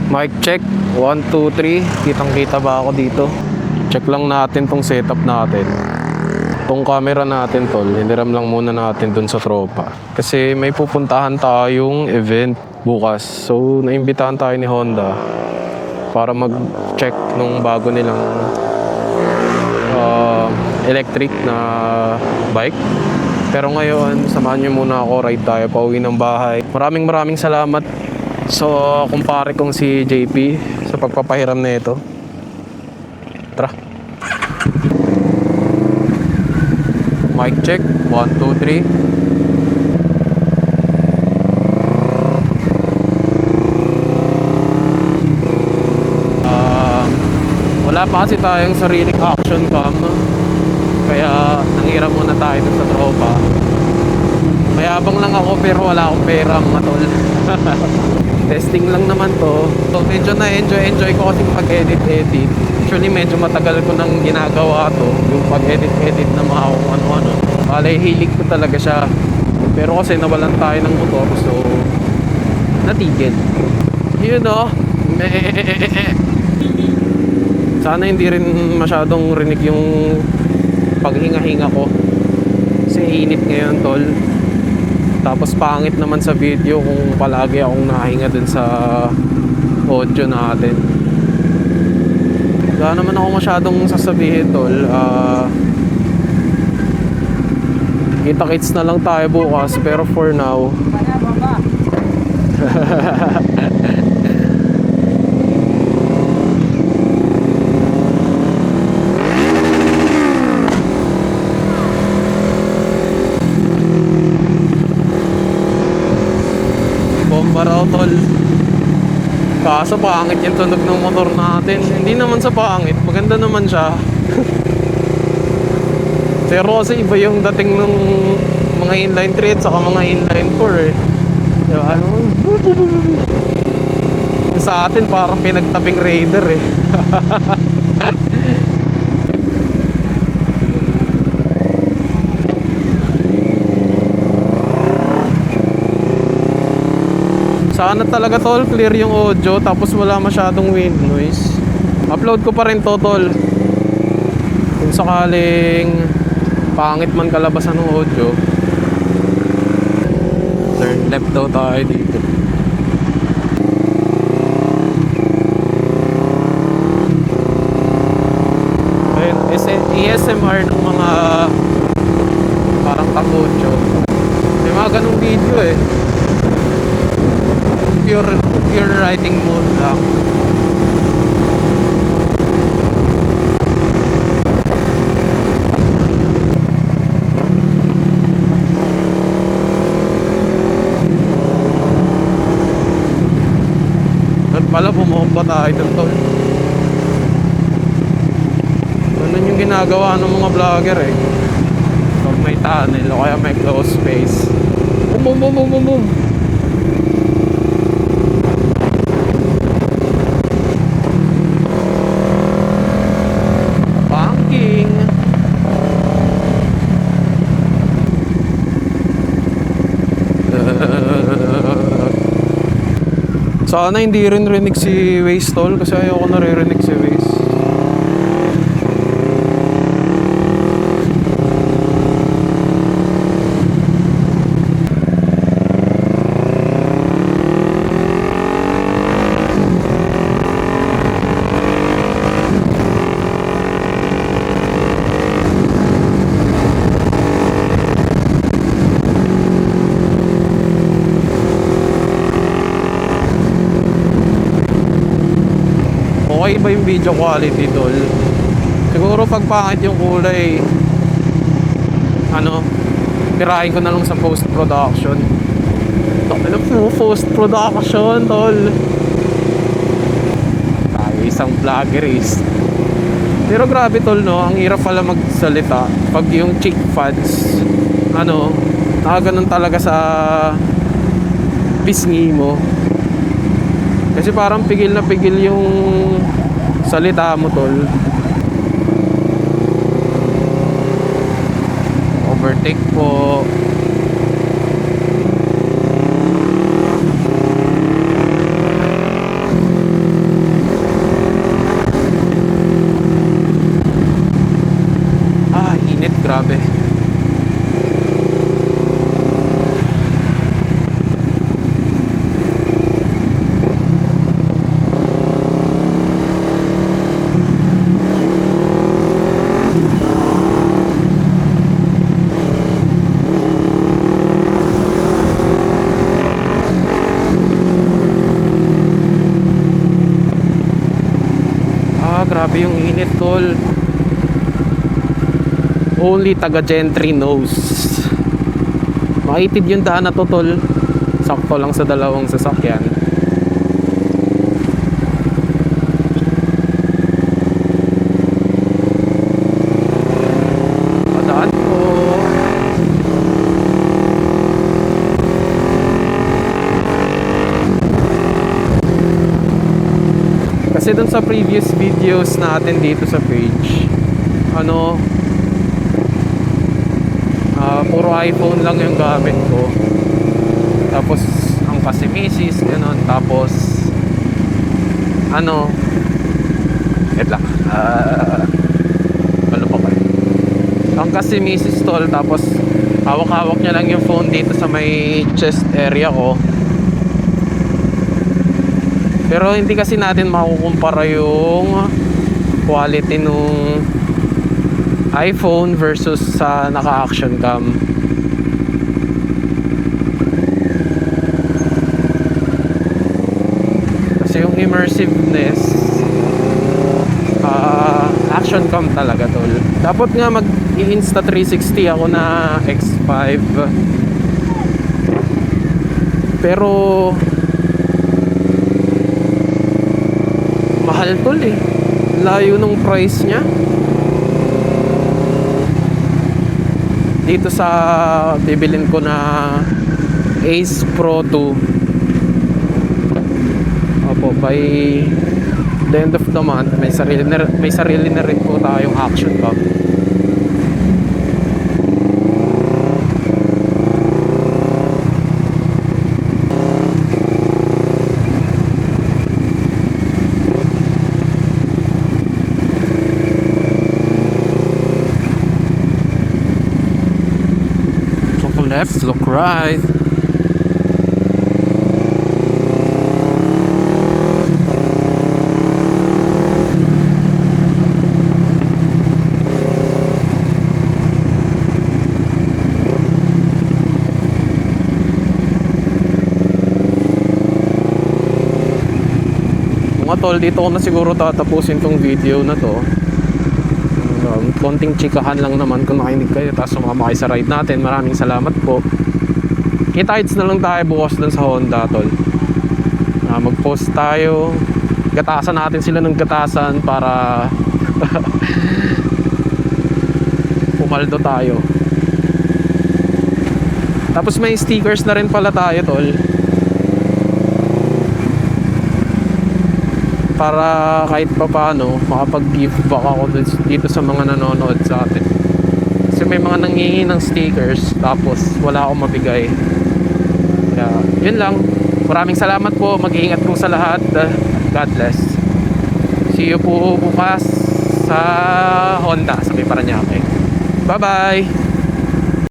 Mic check, 1, 2, 3. Kitang kita ba ako dito? Check lang natin tong setup natin. Tong camera natin tol, hiniram lang muna natin dun sa tropa. Kasi may pupuntahan tayong event bukas. So, naimbitahan tayo ni Honda para mag-check nung bago nilang electric na bike. Pero ngayon, samahan nyo muna ako, ride tayo pauwi ng bahay. Maraming salamat so kumpare kong si JP sa pagpapahiram na ito. Tara. Mic check, 1, 2, 3. Wala pa kasi tayong sariling action cam, kaya nangiram muna tayo dun sa tropa. Mayabang lang ako pero wala akong pera mga tol. Testing lang naman to. So medyo na-enjoy ko kasi pag-edit. Actually medyo matagal ko nang ginagawa to, yung pag-edit na mga kung ano-ano. Balay hilig ko talaga siya. Pero kasi nawalan tayo ng motor, so natigil. You know, sana hindi rin masyadong rinig yung paghinga-hinga ko. Kasi init ngayon tol. Tapos pangit naman sa video kung palagi akong nahinga dun sa audio natin. Wala naman ako masyadong sasabihin tol. Kita-kits na lang tayo bukas, pero for now bomba raw tol. Kaso pangit yung tunog ng motor natin. Hindi naman sa pangit, maganda naman siya. Pero kasi iba yung dating ng mga inline 3 at saka mga inline 4 eh. Diba? Sa atin parang pinagtabing Raider eh. Sana talaga tol clear yung audio tapos wala masyadong wind noise. Upload ko pa rin to tol. Kung sakaling pangit man kalabasan ng audio. Turn left daw tayo dito. Ayun, ASMR ng mga parang takotso. May mga ganung video eh. Pure riding mode lang. At pala bumomba tayo dito. Ganun yung ginagawa ng mga vlogger eh. Pag may tunnel o kaya may closed space. Boom. Sana hindi rin rinig si Waze tol kasi ayoko naririnig si Waze. Okay ba yung video quality tol? Siguro pag pangit yung kulay, tirahin ko na lang sa post production. Post production tol. Tayo isang vloggerist. Pero grabe tol no, ang hirap pala magsalita pag yung chick fads nakaganon talaga sa pisngi mo. Kasi parang pigil na pigil yung salita mo tol. Overtake po. Grabe yung init, tol. Only taga Gentry knows. Maitid yung daan na to, tol. Sakto lang sa dalawang sasakyan. Padaan po. Kasi dun sa previous videos natin dito sa page, puro iPhone lang yung gamit ko. Tapos ang kasi misis, ganun. Tapos wait lang, ano pa ba? Ang kasi misis, tol. Tapos hawak-hawak niya lang yung phone dito sa may chest area ko. Pero hindi kasi natin makukumpara yung quality nung iPhone versus sa naka-action cam. Kasi yung immersiveness, action cam talaga, tol. Dapat nga mag-Insta 360 ako na X5. Pero mahal, tol, eh. Layo nung price niya. Dito sa bibilin ko na Ace Pro 2. Opo, by the end of the month, may sarili na rin po tayong action cam. Left, look right. Mga tol, dito ko na siguro tatapusin tong video na to. Konting chikahan lang naman kung nakinig kayo, tapos sumama kayo sa ride natin. Maraming salamat po. Kita-hits na lang tayo bukas dun sa Honda, tol. Mag-post tayo, gatasan natin sila ng gatasan para pumaldo tayo. Tapos may stickers na rin pala tayo, tol, para kahit pa paano makapag-give back ako dito sa mga nanonood sa atin. Kasi may mga nanghihingi ng stickers tapos wala akong mabigay. Kaya yun lang. Maraming salamat po. Mag-iingat po sa lahat. God bless. See you po bukas sa Honda sa may Paranaque. Bye bye.